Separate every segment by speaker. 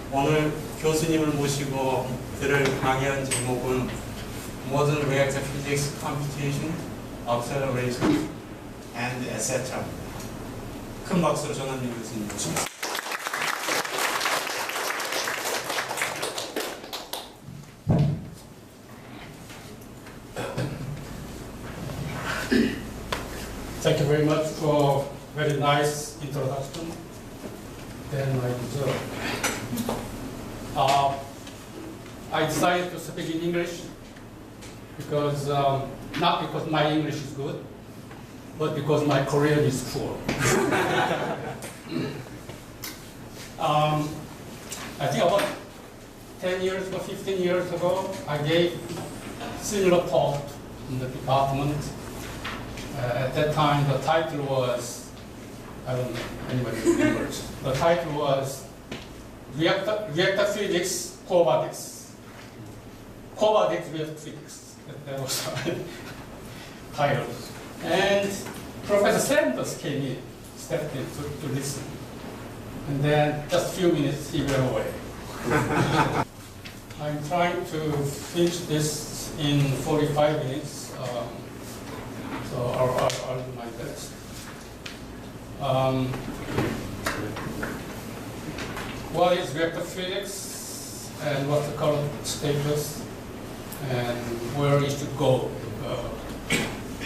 Speaker 1: 오늘 교수님을 모시고 들을 강의한 제목은 Modern Reactor Physics Computation, Acceleration, and etc. 큰 박수로 전한민 교수님 모십니다.
Speaker 2: Thank you very much for very nice introduction. Then I deserve. I decided to speak in English because not because my English is good, but because my Korean is poor. I think about 10 years or 15 years ago, I gave similar talk in the department. At that time, the title was, I don't know, anybody remembers. The title was Reactor Physics, Covadics. Covadics Reactor Physics. That was my title. And Professor Sanders came in, stepped in to listen. And then just a few minutes, he went away. I'm trying to finish this in 45 minutes. So I'll do my best. What is reactor physics and what's the current status and where it should go,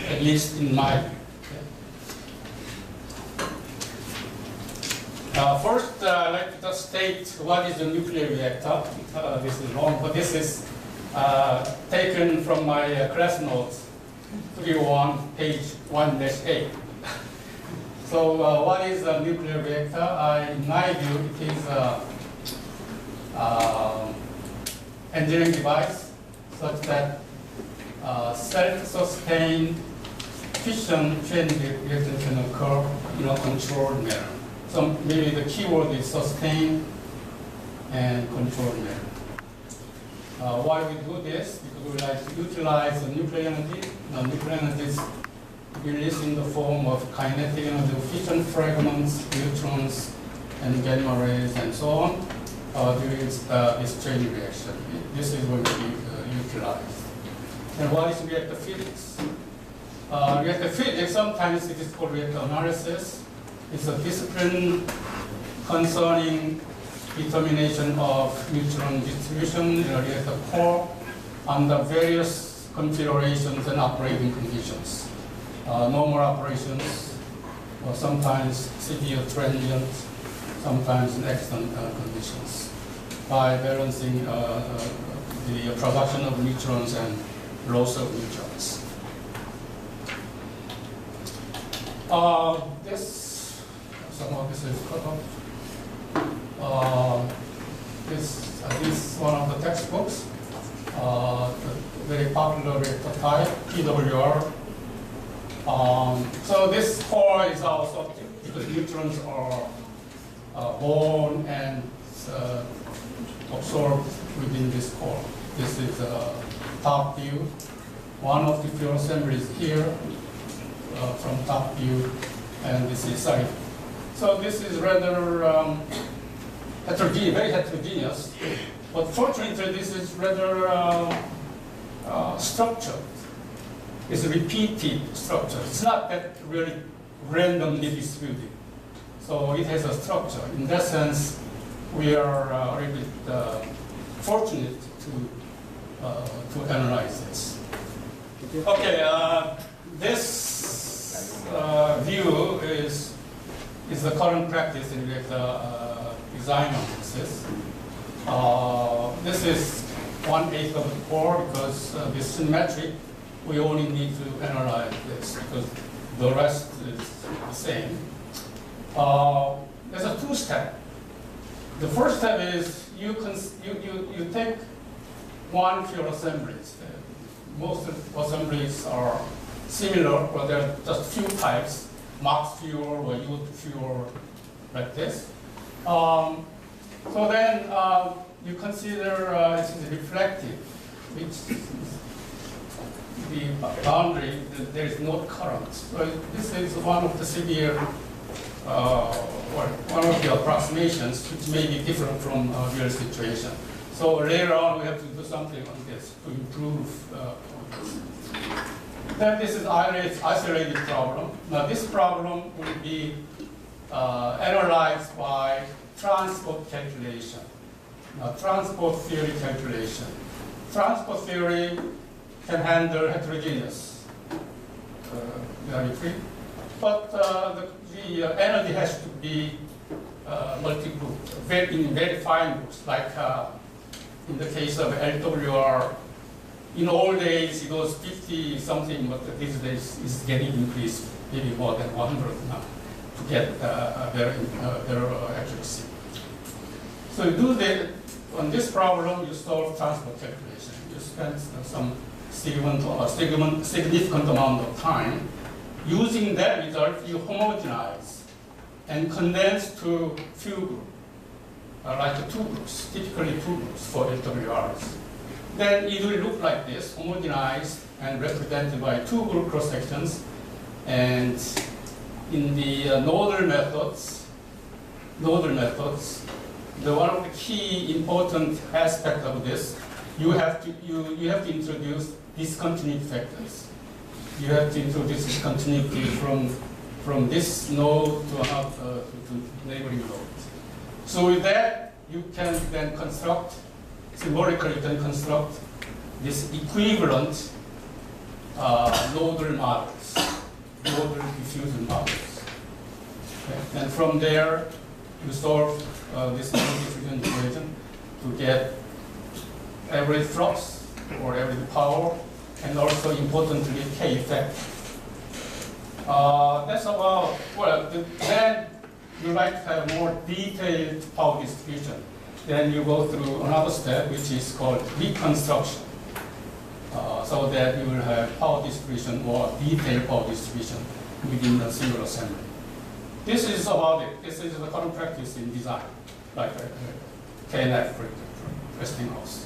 Speaker 2: at least in my view. First, I'd like to just state what is a nuclear reactor. This is long, but this is taken from my class notes. 301, page 1-8. So what is a nuclear reactor? In my view, it is an engineering device such that self-sustained fission chain reaction can occur in a controlled manner. So maybe the keyword is sustained and controlled manner. Why we do this? Because we like to utilize the nuclear energy. Now, nuclear energy is released in the form of kinetic energy, fission fragments, neutrons, and gamma rays, and so on during this chain reaction. This is going to be utilized. And what is reactor physics? Reactor physics, sometimes it is called reactor analysis. It's a discipline concerning determination of neutron distribution in a reactor core under various configurations and operating conditions. Normal operations, or sometimes severe transient, sometimes in accident conditions, by balancing the production of neutrons and loss of neutrons. Some of this is cut off. This is one of the textbooks, the very popular reactor type, PWR. So this core is our subject because neutrons are born and absorbed within this core. This is a top view. One of the fuel assemblies here from top view, and this is side. So this is rather heterogeneous, very heterogeneous, but fortunately this is rather structured. It's a repeated structure. It's not that really randomly distributed. So it has a structure. In that sense, we are a little bit fortunate to analyze this. Okay, this view is the current practice in reactor design analysis. This is 1/8 of the core because this symmetric. We only need to analyze this because the rest is the same. There's a two-step. The first step is you take one fuel assembly. Most assemblies are similar, but there are just few types, Max fuel or U fuel, like this. So then you consider it's reflective, which the boundary, there is no current. So this is one of the severe one of the approximations which may be different from real situation. So later on, we have to do something on this to improve this. Then this is isolated problem. Now this problem will be analyzed by transport calculation. Now transport theory calculation. Transport theory can handle heterogeneous geometry, but the energy has to be multi-group, in very fine groups, like in the case of LWR. In old days, it was 50 something, but these days it's getting increased, maybe more than 100 now, to get better accuracy. So you do that on this problem, you solve transport calculation. You spend some significant amount of time. Using that result, you homogenize and condense to few groups, like two groups, typically two groups for LWRs. Then it will look like this, homogenized and represented by two group cross sections. And in the nodal methods, the one of the key important aspect of this, you have to introduce discontinuity factors. You have to introduce discontinuity from this node to neighboring nodes. So with that, you can then construct, symbolically you can construct this equivalent nodal models, nodal diffusion models. Okay? And from there, you solve this nodal diffusion equation to get average flux or average power, and also importantly, K effect. That's about, well, then you like to have more detailed power distribution. Then you go through another step, which is called reconstruction, so that you will have power distribution, more detailed power distribution within the single assembly. This is about it. This is the current practice in design, like KNF, for example, Westinghouse.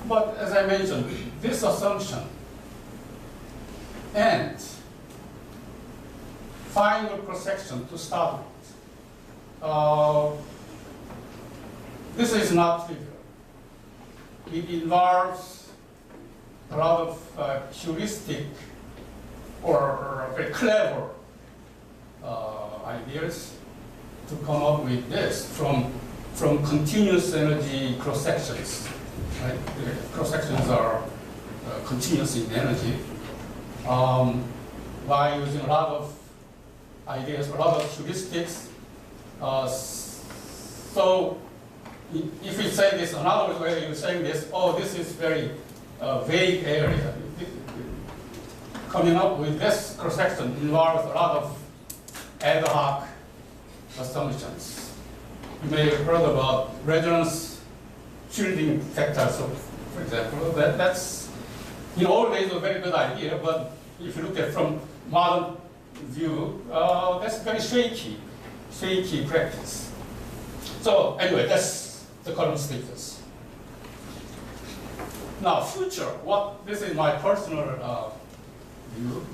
Speaker 2: But as I mentioned, this assumption and final cross-section to start with, this is not trivial. It involves a lot of heuristic or very clever ideas to come up with this from continuous energy cross-sections. Right? The cross-sections are continuous in energy by using a lot of ideas, a lot of heuristics. So if we say this another way, you're saying this, oh, this is very vague area. Coming up with this cross-section involves a lot of ad hoc assumptions. You may have heard about resonance shielding factors, for example. That's, in old days, a very good idea, but if you look at it from modern view, that's very shaky practice. So anyway, that's the current status. Now, future, this is my personal view.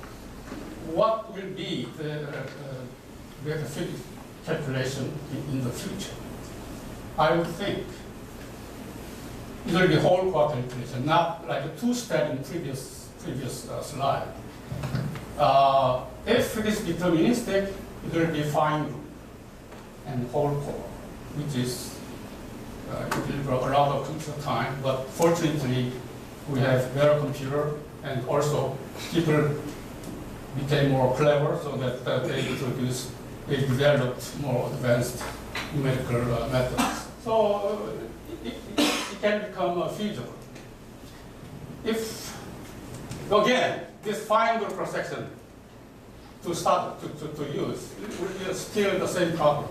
Speaker 2: What will be the physics calculation in the future? I would think it will be whole core calculation, not like a two-step in previous slide. If it is deterministic, it will be fine group and whole core, which is it will a lot of computer time, but fortunately we have better computer, and also people became more clever so that they developed more advanced numerical methods. So it can become feasible. If, again, this fine group cross-section to start to use, it will be still the same problem.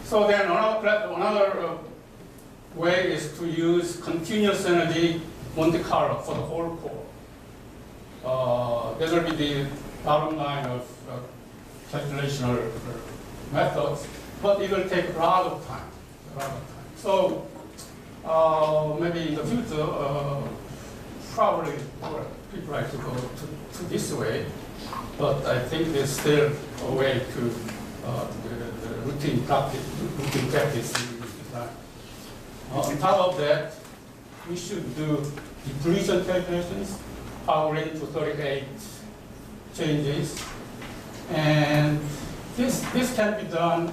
Speaker 2: So then another way is to use continuous energy Monte Carlo for the whole core. That will be the bottom line of calculational methods, but it will take a lot of time. So maybe in the future, probably people like to go to this way. but I think there's still a way to the routine practice in design. On top of that, we should do depletion calculations, powering to 38 changes, and this can be done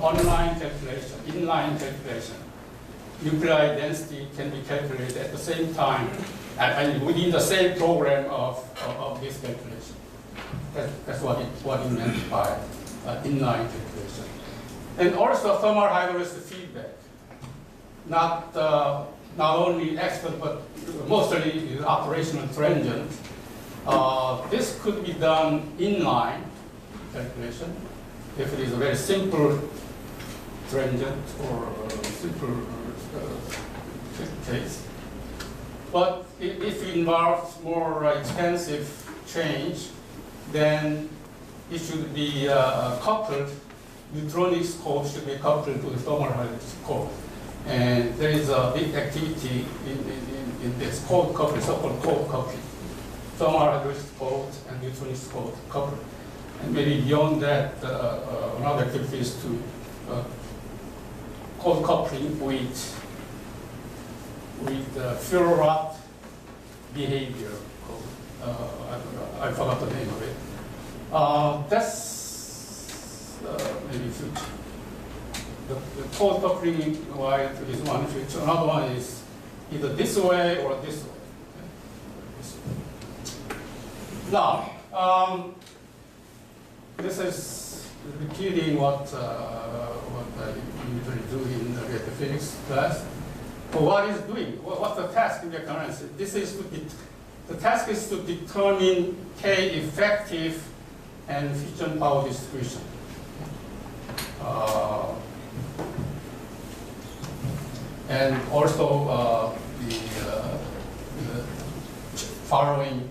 Speaker 2: online calculation, inline calculation. Nuclei density can be calculated at the same time and within the same program of this calculation. That's what it meant by inline calculation. And also thermal hydrolysis feedback. Not only expert, but mostly operational transient. This could be done inline calculation if it is a very simple transient or simple case. But if it involves more expensive change, then it should be coupled. Neutronic scope should be coupled to the thermal hydrolysis scope. And there is a big activity in this code coupling, so-called code coupling. Thermal hydrolysis code and neutronic code coupled. And maybe beyond that, another activity is to code coupling with fuel rod behavior code. I forgot the name of it. That's maybe future. The code coupling wise is one feature. Another one is either this way or this way. Now, this is repeating what I usually do in the reactor physics class. But what is doing? What's the task in reactor analysis? The task is to determine K effective and fission power distribution. And also following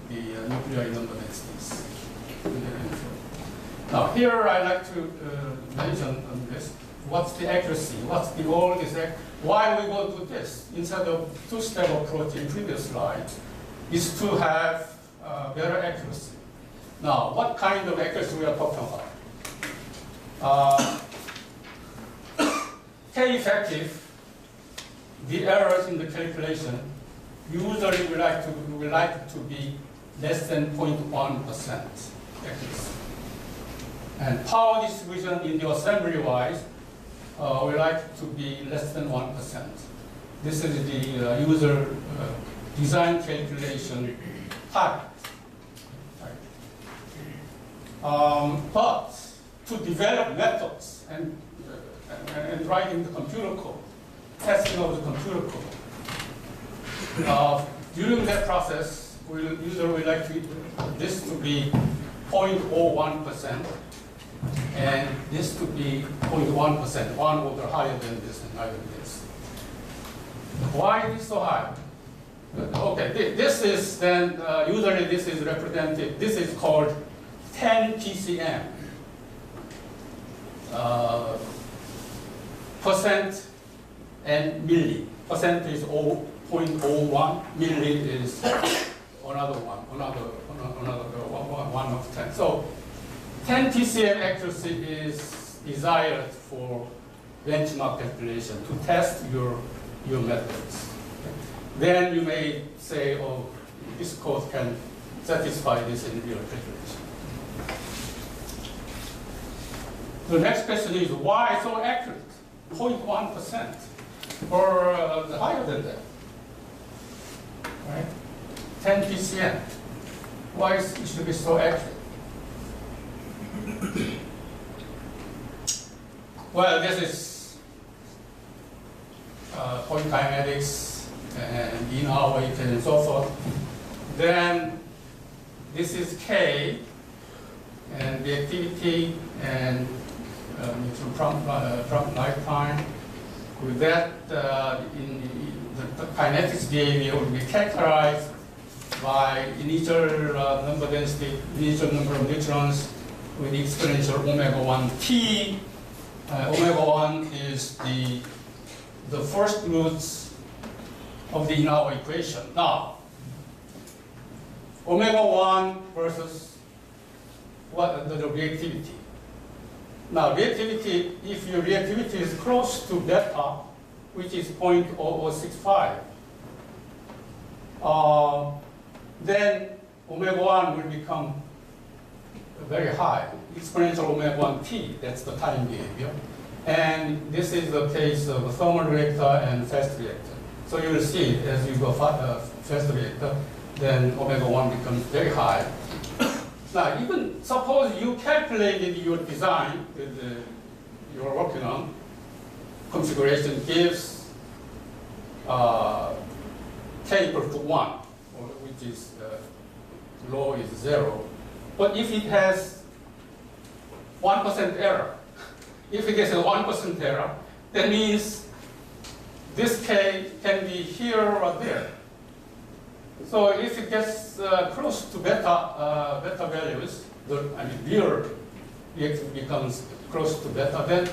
Speaker 2: the nuclear number densities. Now here I like to mention on this, what's the accuracy? What's the goal? Why we go to this instead of two-step approach in previous slide is to have better accuracy. Now, what kind of accuracy we are talking about? K effective, the errors in the calculation usually we like to be less than 0.1% accuracy. And power distribution in the assembly wise, we like to be less than 1%. This is the user design calculation target. But to develop methods and writing the computer code, testing of the computer code, during that process, we usually like this to be 0.01%, and this to be 0.1%, one order higher than this and higher than this. Why is this so high? Okay, this is then, usually this is represented, this is called 10 PCM. Percent and milli. Percent is 0.01, milli is another one of 10. So 10 PCM accuracy is desired for benchmark calculation to test your methods. Then you may say, oh, this code can satisfy this in real calculation. The next question is, why so accurate? 0.1% or higher than that, right? 10 PCM. Why it should be so accurate? Well, this is point kinetics and in our equation and so forth. Then this is K and the activity and prompt lifetime. With that, the kinetics behavior will be characterized by initial number density, initial number of neutrons with exponential omega 1t. Omega 1 is the first roots of the in our equation. Now, omega 1 versus what the reactivity. Now, reactivity, if your reactivity is close to beta, which is 0.0065, then omega 1 will become very high, exponential omega 1t, that's the time behavior. And this is the case of a thermal reactor and fast reactor. So you will see as you go fast reactor, then omega 1 becomes very high. Now, even suppose you calculated your design with you're working on, configuration gives k equal to 1, or which is low is 0. But if it has 1% error, if it has a 1% error, that means this k can be here or there. So if it gets close to beta values, real reactive becomes close to beta, then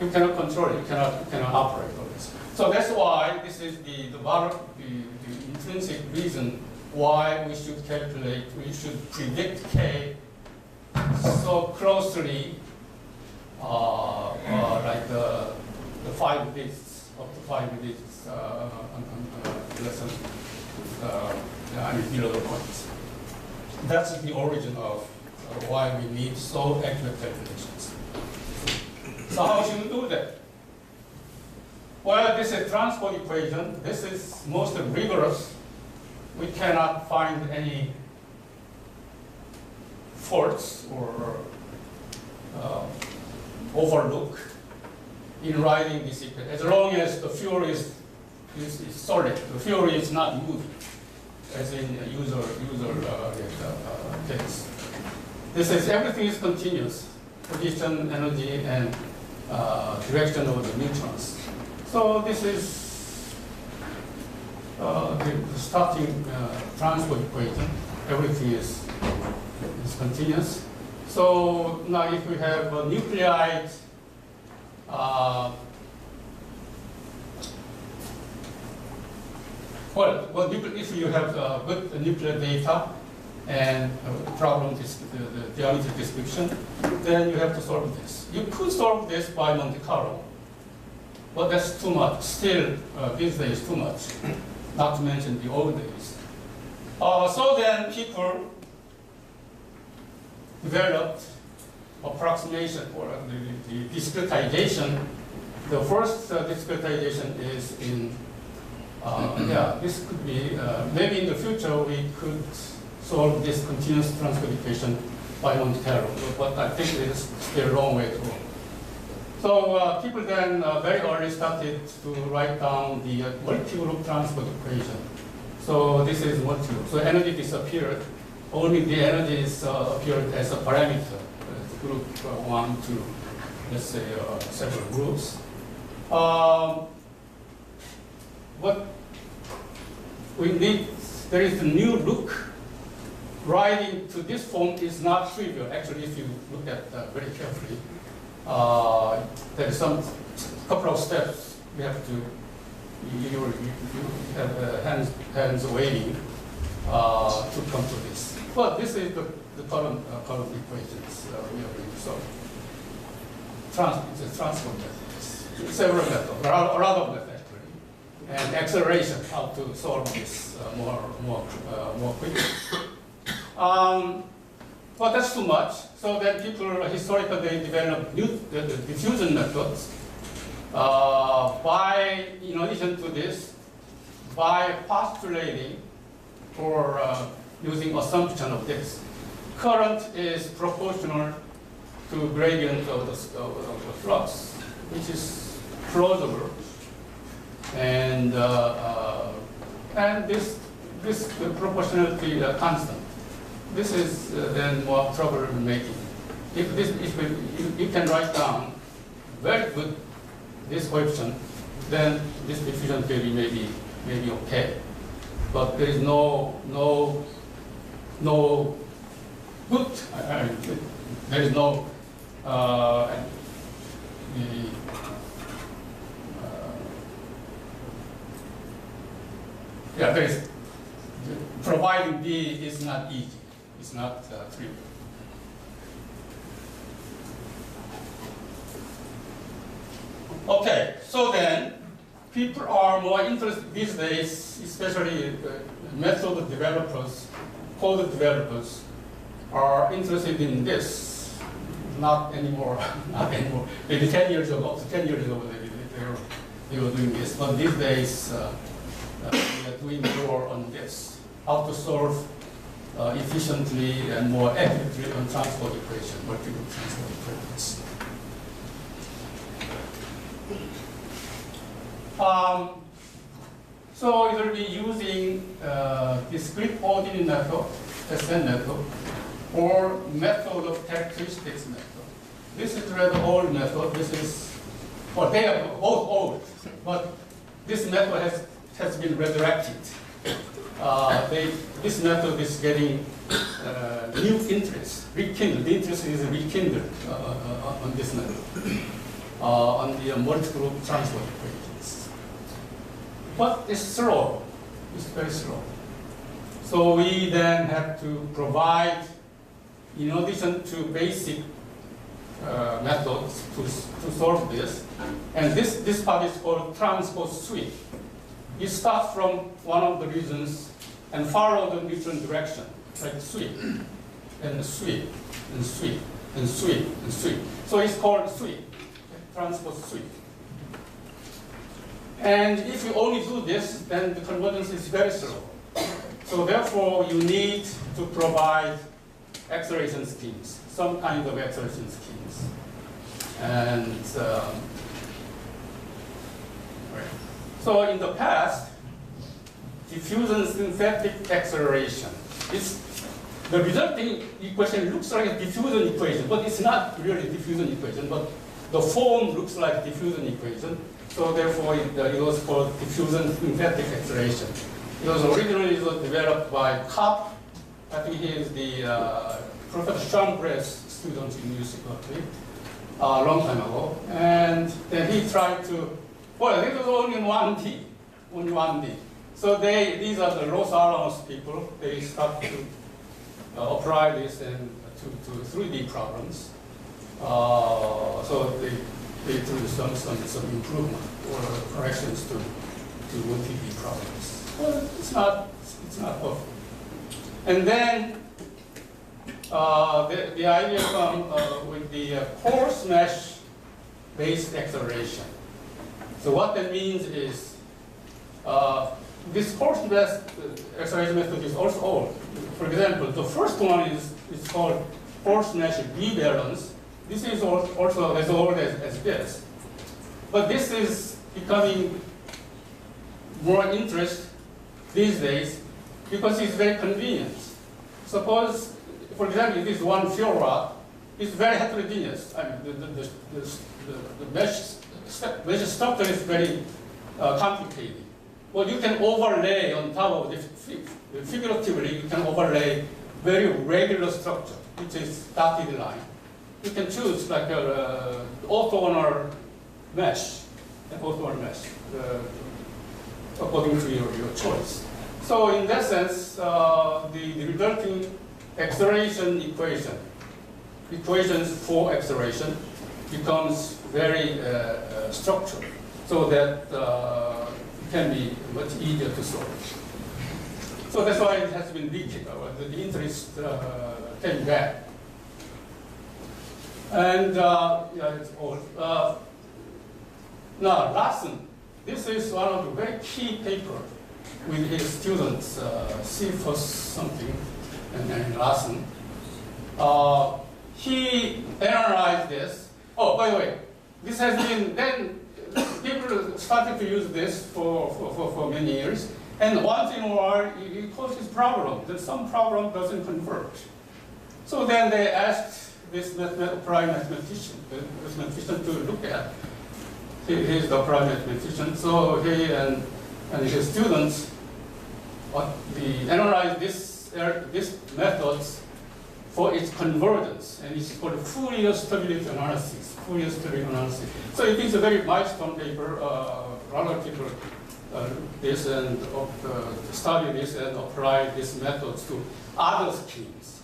Speaker 2: you cannot control it, you cannot operate on this. So that's why this is the intrinsic reason why we should calculate, we should predict k so closely, like the 5 digits, up to 5 digits, less than, below the points. That's the origin of why we need so accurate calculations. So how should we do that? Well, this is transport equation. This is most rigorous. We cannot find any faults or overlook in writing this equation, as long as the fuel is solid. The fuel is not moving, as in user case. This is everything is continuous, position, energy, and direction of the neutrons. So this is the starting transport equation. Everything is continuous. So now if we have a nuclide, if you have good nuclear data and problem, the geometry description, then you have to solve this. You could solve this by Monte Carlo, but that's too much. Still, these days, too much. Not to mention the old days. So then people developed approximation or the discretization. The first discretization is in, this could be, maybe in the future we could solve this continuous transport equation by Monte Carlo, but I think it is still a long way to go. So people then very early started to write down the multi-group transport equation. So this is multi-group. So energy disappeared. Only the energies appeared as a parameter, group 1, 2, let's say several groups. But we need, there is a new look. Writing to this form is not trivial. Actually, if you look at very carefully, there is some couple of steps we have to, you have hands waiting to come to this. But this is the current equations we are going to solve. Transform methods, several methods, a lot of methods actually, and acceleration, how to solve this more quickly. But that's too much. So then people historically they developed the diffusion methods by, in addition to this, by postulating or using assumption of this. Current is proportional to gradient of the flux, which is plausible, and this proportionality constant. This is then more trouble making. If you can write down very good this coefficient, then this diffusion theory may be okay. But there is no good. There is no there is providing B is not easy. It's not trivial. Okay, so then people are more interested these days, especially method developers, code developers, are interested in this. Not anymore, not anymore. Maybe 10 years ago, they were doing this, but these days we are doing more on this. How to solve efficiently and more accurately on transport equation, multiple transport equations. So it will be using discrete ordinate method, SN method, or method of characteristics method. This is rather old method. This is, well, they are both old, but this method has been resurrected. This method is getting new interest, rekindled. The interest is rekindled on this method, on the multi-group transport equations. But it's slow. It's very slow. So we then have to provide, in addition to basic methods to solve this, and this part is called transport suite. You start from one of the regions and follow the neutron direction, like sweep, and sweep, and sweep, and sweep, and sweep. So it's called sweep, transport sweep. And if you only do this, then the convergence is very slow. So therefore, you need to provide acceleration schemes, some kind of acceleration schemes. And so in the past, diffusion synthetic acceleration, the resulting equation looks like a diffusion equation, but it's not really a diffusion equation, but the form looks like diffusion equation. So therefore, it was called diffusion synthetic acceleration. It was originally developed by Kopp. I think he is the Professor Chambres student in UC Berkeley a long time ago. And then he tried to, well, it was only 1D, only 1D. So these are the Los Alamos people. They start to apply this and to 3D problems. So they do some improvement or corrections to 1D problems. Well, it's not perfect. And then the idea comes with the coarse mesh based acceleration. So what that means is this coarse mesh acceleration method is also old. For example, the first one is called coarse mesh rebalance. This is also as old as this. But this is becoming more interest these days because it's very convenient. Suppose, for example, this one fuel rod is very heterogeneous. I mean, the mesh structure is very complicated. Well, you can overlay on top of this, figuratively, you can overlay very regular structure, which is dotted line. You can choose like an orthogonal mesh, according to your choice. So in that sense, the resulting acceleration equations for acceleration becomes very structured, so that it can be much easier to solve. So that's why it has been leaking. The interest came back. And yeah, it's old. Now, Larson, this is one of the very key papers with his students, Cephas something, and Larson. He analyzed this. Oh, by the way, this has been, then people started to use this for many years. And once in a while, it causes problem. That some problem doesn't converge. So then they asked this prime mathematician to look at. He is the prime mathematician. So he and his students analyzed this methods for its convergence, and it's called Fourier stability analysis. So it is a very milestone paper. A lot of people this and study this and apply this method to other schemes.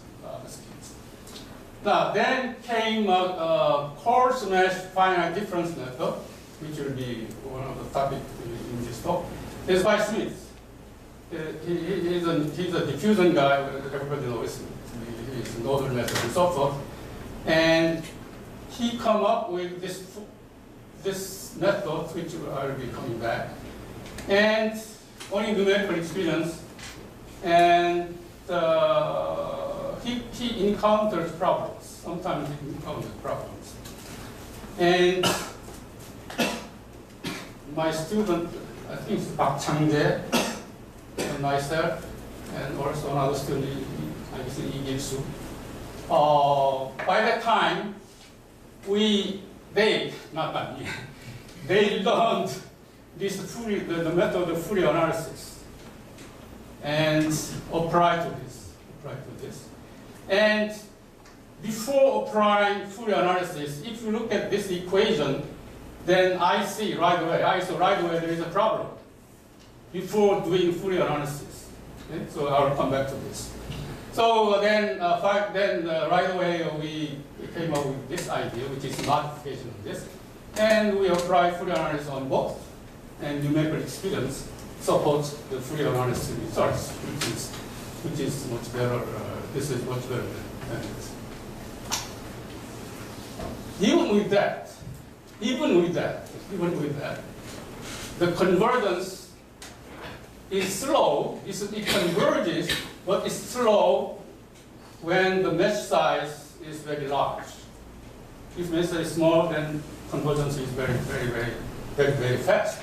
Speaker 2: Now, then came a coarse mesh finite difference method, which will be one of the topics in this talk. This is by Smith. He's a diffusion guy, everybody knows. He's a nodal method and so forth. And he come up with this method, which I'll be coming back, and only numerical experience, and he encounters problems. Sometimes he encounters problems. And my student, I think it's Park Chang-jae, and myself, and also another student, I guess 얘기합니다. By that time, they learned the method of Fourier analysis and applied to this. And before applying Fourier analysis, if you look at this equation, then I saw right away there is a problem before doing Fourier analysis. Okay? So I'll come back to this. So then right away we came up with this idea, which is modification of this. And we apply Fourier analysis on both. And numerical experience supports the Fourier analysis results, which is much better. This is much better than this. Even with that, the convergence is slow. It converges, but it's slow when the mesh size is very large. If mesh size is small, then convergence is very fast.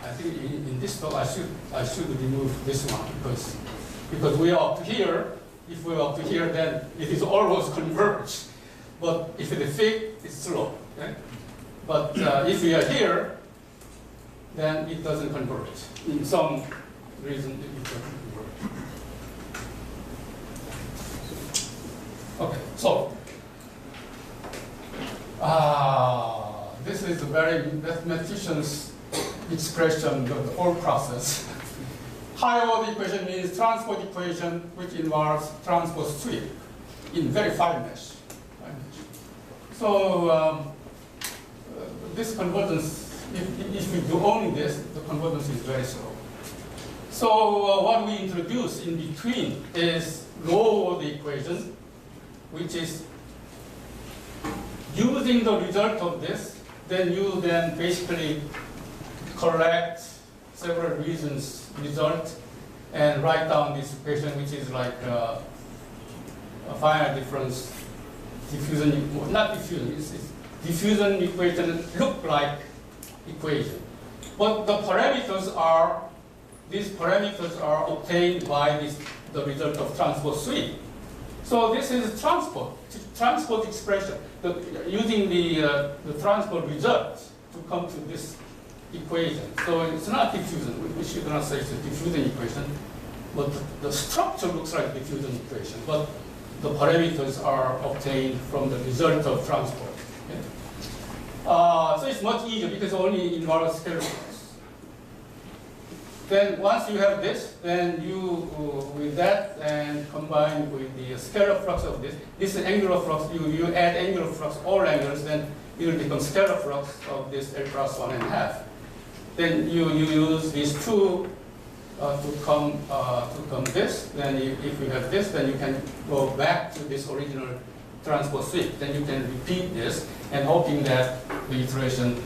Speaker 2: I think in this talk I should remove this one because we are up here. If we are up here, then it is almost converged. But if it is thick, it's slow. Okay? But if we are here, then it doesn't converge. In some reason, it doesn't converge. Okay, so this is a very mathematician's expression of the whole process. Higher order equation means transport equation which involves transport sweep in very fine mesh. So this convergence, if we do only this, the convergence is very slow. So what we introduce in between is low order equation, which is using the result of this, then you then basically collect several reasons result and write down this equation, which is like a finite difference diffusion, not diffusion, it's diffusion equation look like equation. But the these parameters are obtained by the result of transport sweep. So this is transport expression, using the transport result to come to this equation. So it's not diffusion. We should not say it's a diffusion equation, but the structure looks like diffusion equation. But the parameters are obtained from the result of transport. Okay? So it's much easier because it only involves scalar flux. Then once you have this, then you with that and combine with the scalar flux of this is angular flux. You add angular flux, all angles, then it will become scalar flux of this L plus 1.5. Then you use these two to come this. Then if you have this, then you can go back to this original transport sweep. Then you can repeat this and hoping that the iteration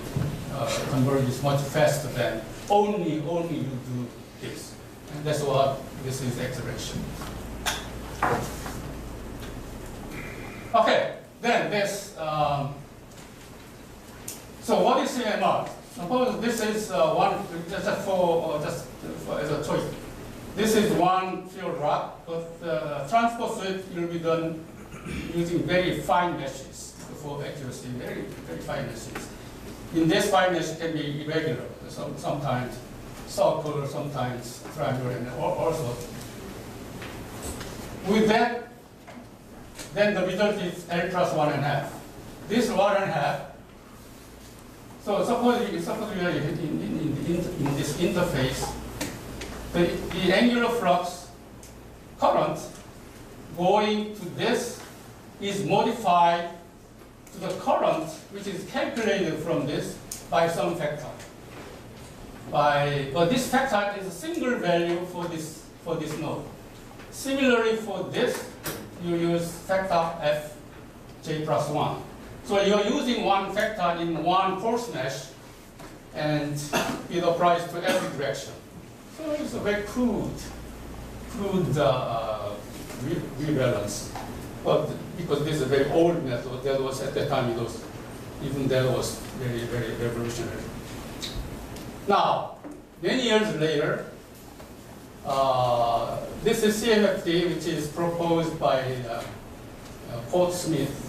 Speaker 2: converges much faster than only you do this. And that's what this is acceleration. Okay, then this. So what is CMR? Suppose this is one just as a choice. This is one field rock, but the transport sweep will be done using very fine meshes for accuracy, very fine meshes. In this fine mesh can be irregular, sometimes circular, sometimes triangular, and also. With that, then the result is L plus 1.5. This 1.5. So suppose we are in this interface, the angular flux current going to this is modified to the current which is calculated from this by some factor. But this factor is a single value for this node. Similarly, for this, you use factor fj plus 1. So you are using one factor in one force mesh, and it applies to every direction. So it's a very crude rebalance. But because this is a very old method, that was at the time that was very, very revolutionary. Now, many years later, this is CMFT, which is proposed by Paul Smith.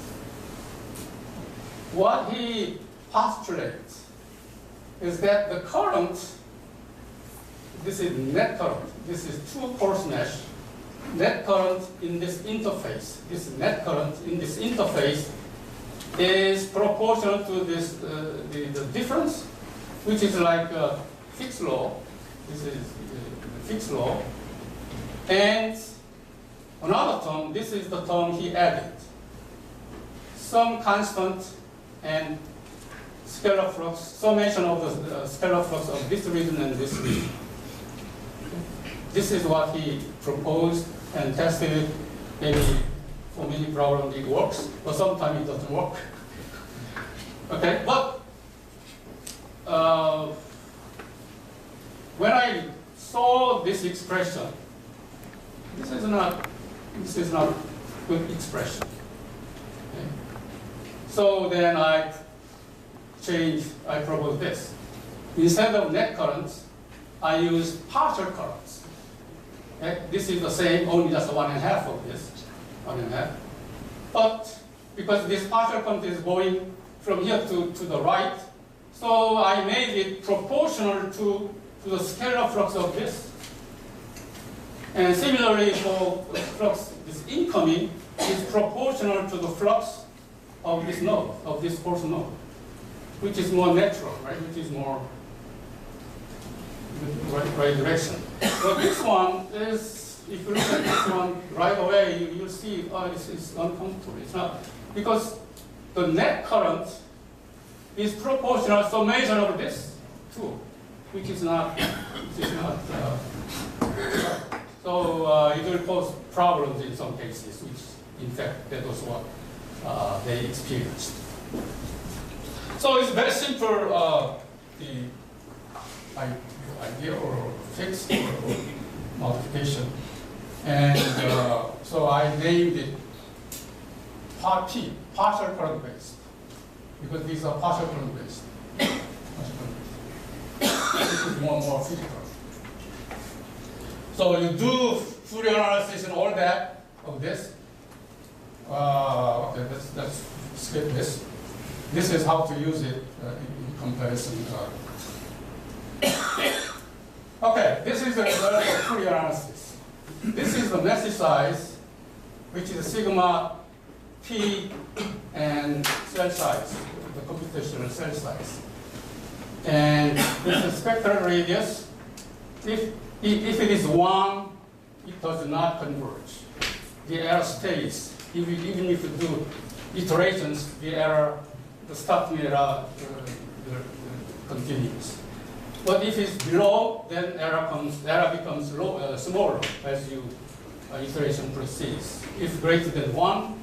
Speaker 2: What he postulates is that the current, this is net current, this is two force mesh, net current in this interface, this net current in this interface is proportional to this, the difference, which is like a fixed law. This is fixed law. And another term, this is the term he added. Some constant and scalar flux, summation of the scalar flux of this region and this region. This is what he proposed and tested it. Maybe for many problems it works, but sometimes it doesn't work. Okay, but when I saw this expression, this is not good expression. Okay? So then I proposed this. Instead of net currents, I use partial currents. Okay? This is the same, only just 1/2 of this, 1/2. But because this partial current is going from here to the right, so I made it proportional to the scalar flux of this. And similarly for the flux, this incoming is proportional to the flux of this node, of this force node, which is more natural, right? Which is more right direction. But this one is, if you look at this one right away, you'll see, oh, this is uncomfortable. It's not, because the net current is proportional summation of this too, which is not. So it will cause problems in some cases, which in fact that was what they experienced. So it's very simple, the idea or fix or modification. And so I named it Part P, partial current based, because these are partial current based. This is more physical. So you do Fourier analysis and all that of this. Okay, let's skip this. This is how to use it in comparison. Okay, this is the result of Fourier analysis. This is the message size, which is sigma p and cell size, the computational cell size. And this is spectral radius. If it is 1, it does not converge. The error stays. Even if you do iterations, the starting error continues. But if it's below, then error becomes smaller as iteration proceeds. If greater than 1,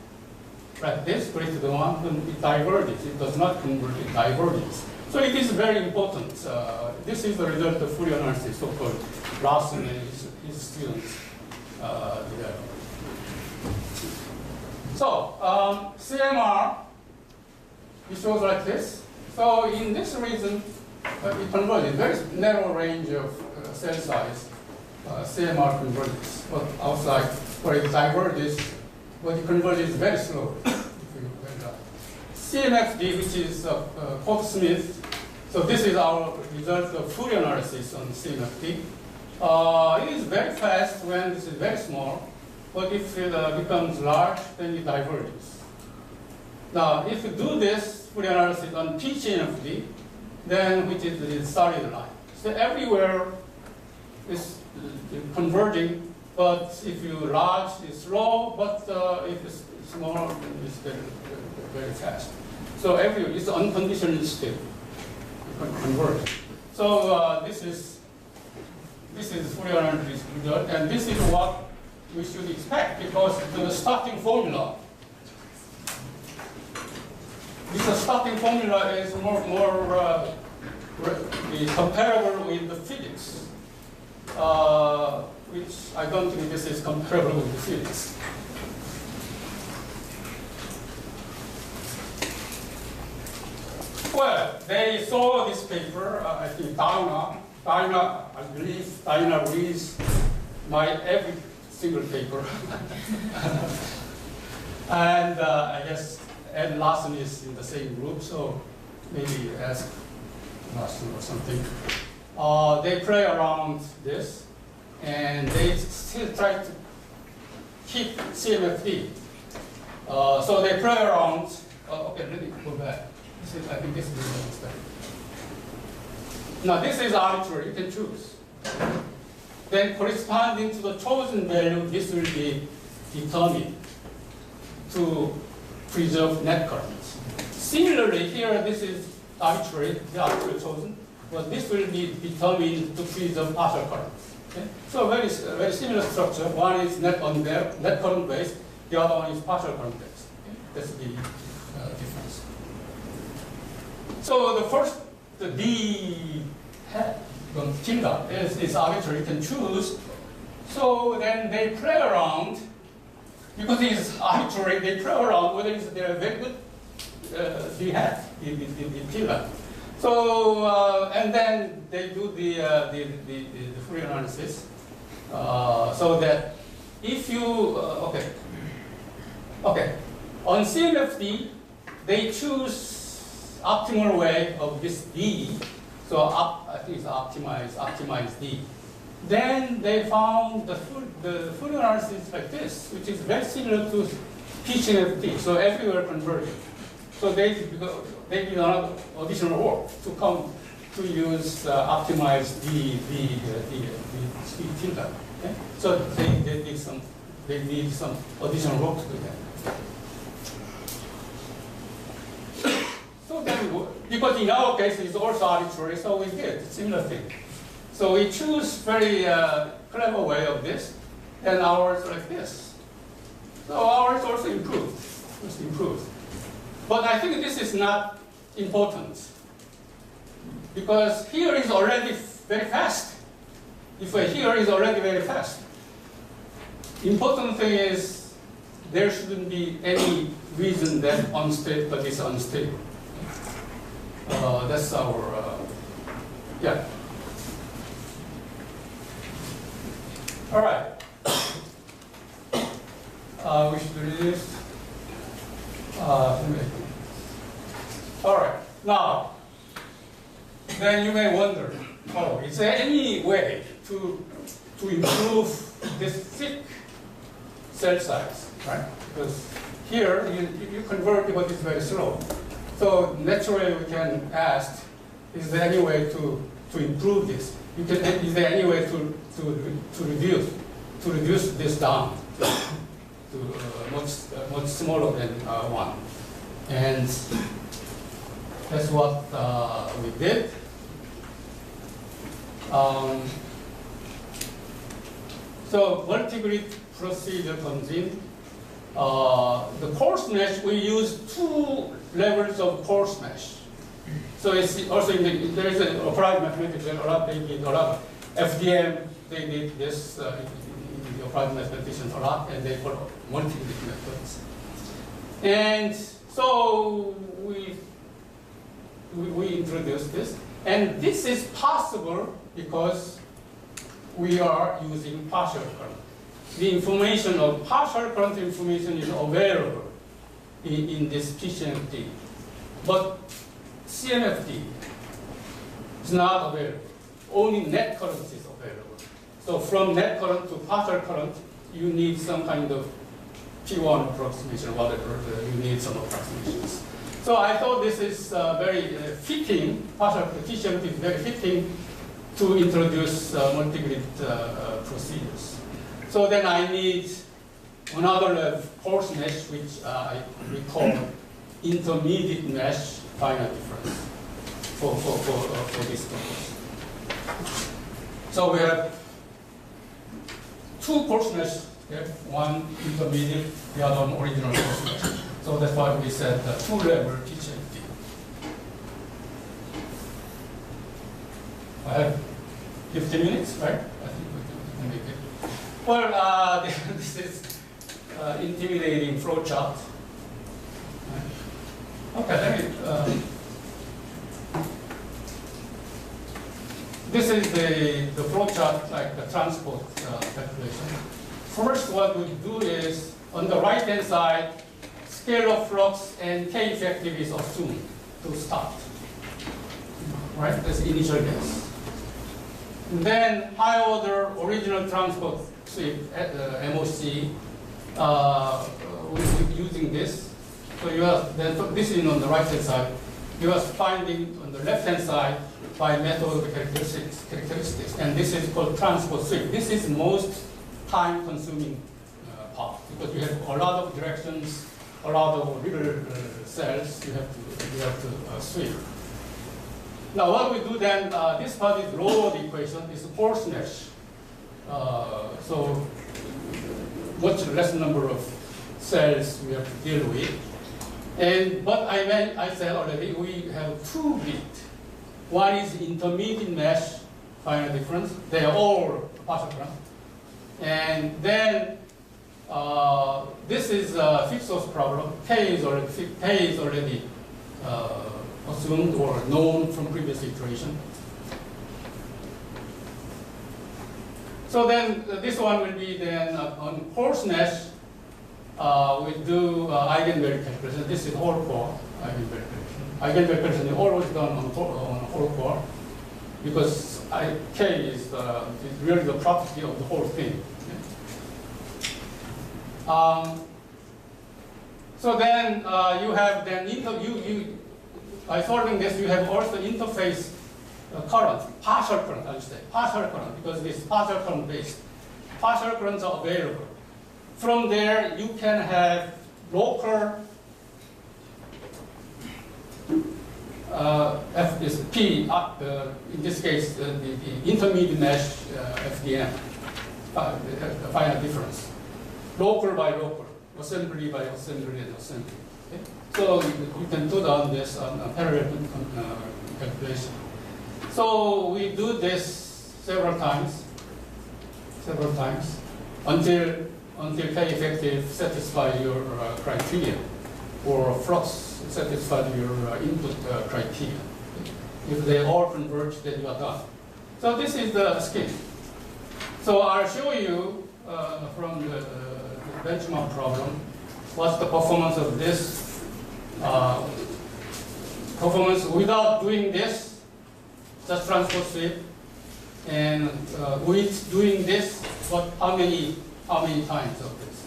Speaker 2: like this, greater than 1, then it diverges. It does not converge, it diverges. So it is very important. This is the result of Fourier analysis, so-called Larson and his students. So CMR, it shows like this. So in this region, it converges. Very narrow range of cell size. CMR converges, but outside where it diverges, but it converges very slowly. CMFD, which is Paul Smith. So this is our result of Fourier analysis on CMFD. It is very fast when this is very small, but if it becomes large, then it diverges. Now, if you do this Fourier analysis on PCMFD, then which is the solid line. So everywhere is converging, but if you large, it's slow, but if it's small, it's very, very fast. So everywhere it's unconditional state, converge. So this is Fourier analysis result, and this is what we should expect because the starting formula. This starting formula is more comparable with the physics, which I don't think this is comparable with the physics. Well, they saw this paper. I think Diana, I believe Diana reads my every single paper, and I guess Ed Larson is in the same group, so maybe ask Larson or something. They play around this, and they still try to keep CMFD. So they play around. Okay, let me go back. I think this is the next step. Now this is arbitrary, you can choose. Then corresponding to the chosen value, this will be determined to preserve net current. Similarly, here this is arbitrary, the arbitrary chosen, but this will be determined to preserve partial current. Okay? So very similar structure. One is net current based, the other one is partial current based. Okay? That's the difference. So the first, the D hat, tilde is arbitrary, you can choose. So then they play around, because it's arbitrary, they play around whether it's they're very good D hat, the tilde. So and then they do the Fourier analysis, so that if you on CMFD they choose optimal way of this D, so I think it's optimize D. Then they found the Fourier analysis like this, which is very similar to PCMFD, so everywhere converging. So they did another additional work to come to use optimize D tilde. Okay? So they need some additional work to do that. So then, because in our case it's also arbitrary, so we did a similar thing. So we choose very clever way of this, and ours like this. So ours also improved. It's improved. But I think this is not important, because here is already very fast. If here is already very fast. Important thing is there shouldn't be any reason that unstable, but it's unstable. That's our, yeah. All right. We should do this. All right. Now, then you may wonder, oh, is there any way to improve this thick cell size, right? Because here you convert, but it's very slow. So naturally, we can ask: is there any way to improve this? Is there any way to reduce this down to much smaller than 1? And that's what we did. So multi-grid procedure comes in. The coarse mesh, we use 2 levels of coarse mesh. So it's also there is a applied mathematics, they did a lot. FDM, they did this in the applied mathematicians a lot, and they follow multi-grid methods. And so we introduced this, and this is possible because we are using partial current. The information of partial current information is available in this PCMFD, but CMFD is not available. Only net current is available. So from net current to partial current, you need some kind of P1 approximation, whatever, you need some approximations. So I thought this is very fitting, partial efficient is very fitting to introduce multi-grid procedures. So then I need another coarse mesh, which we call intermediate mesh finite difference for this purpose. So we have two coarse mesh here, one intermediate, the other one original coarse mesh. So that's why we said two-level PCFD. I have 50 minutes, right? I think we can make it. Well, this is intimidating flow chart. Okay, let me. This is the flow chart, like the transport calculation. First, what we do is on the right-hand side, scalar flux and K effective is assumed to start. Right? That's initial guess. And then high order original transport sweep at MOC using this. So you are then this is on the right hand side. You are finding on the left hand side by method of characteristics, and this is called transport sweep. This is most time consuming part because you have a lot of directions, a lot of little cells you have to sweep. Now what we do then, this part is lower the equation, is a coarse mesh. So much less number of cells we have to deal with. And but I said already, we have two bits. One is intermediate mesh finite difference. They are all partial current. And then this is a fixed source problem. K is already assumed or known from previous iteration. So then this one will be then on coarse mesh. We do eigenvalue calculation. This is whole core eigenvalue calculation. Eigenvalue calculation is always done on whole core because K is really the property of the whole thing. So then you have then by solving this, you have also interface current, partial current, I would say, partial current, because this is partial current based. Partial currents are available. From there, you can have local F is P, in this case, the intermediate mesh FDM, finite difference. Local by local, assembly by assembly and assembly. Okay? So you can do down this on parallel calculation. So we do this several times until K effective satisfy your criteria, or flux satisfy your input criteria. If they all converge, then you are done. So this is the scheme. So I'll show you from the benchmark problem what's the performance of this. Performance without doing this, just transport sweep, and with doing this, how many times of this.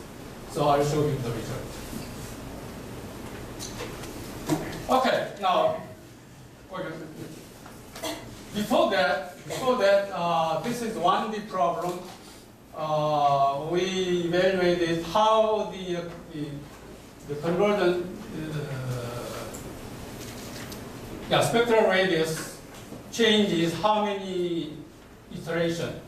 Speaker 2: So I'll show you the result. Okay, now before that, this is 1D problem. We evaluated how the convergence, spectral radius changes how many iterations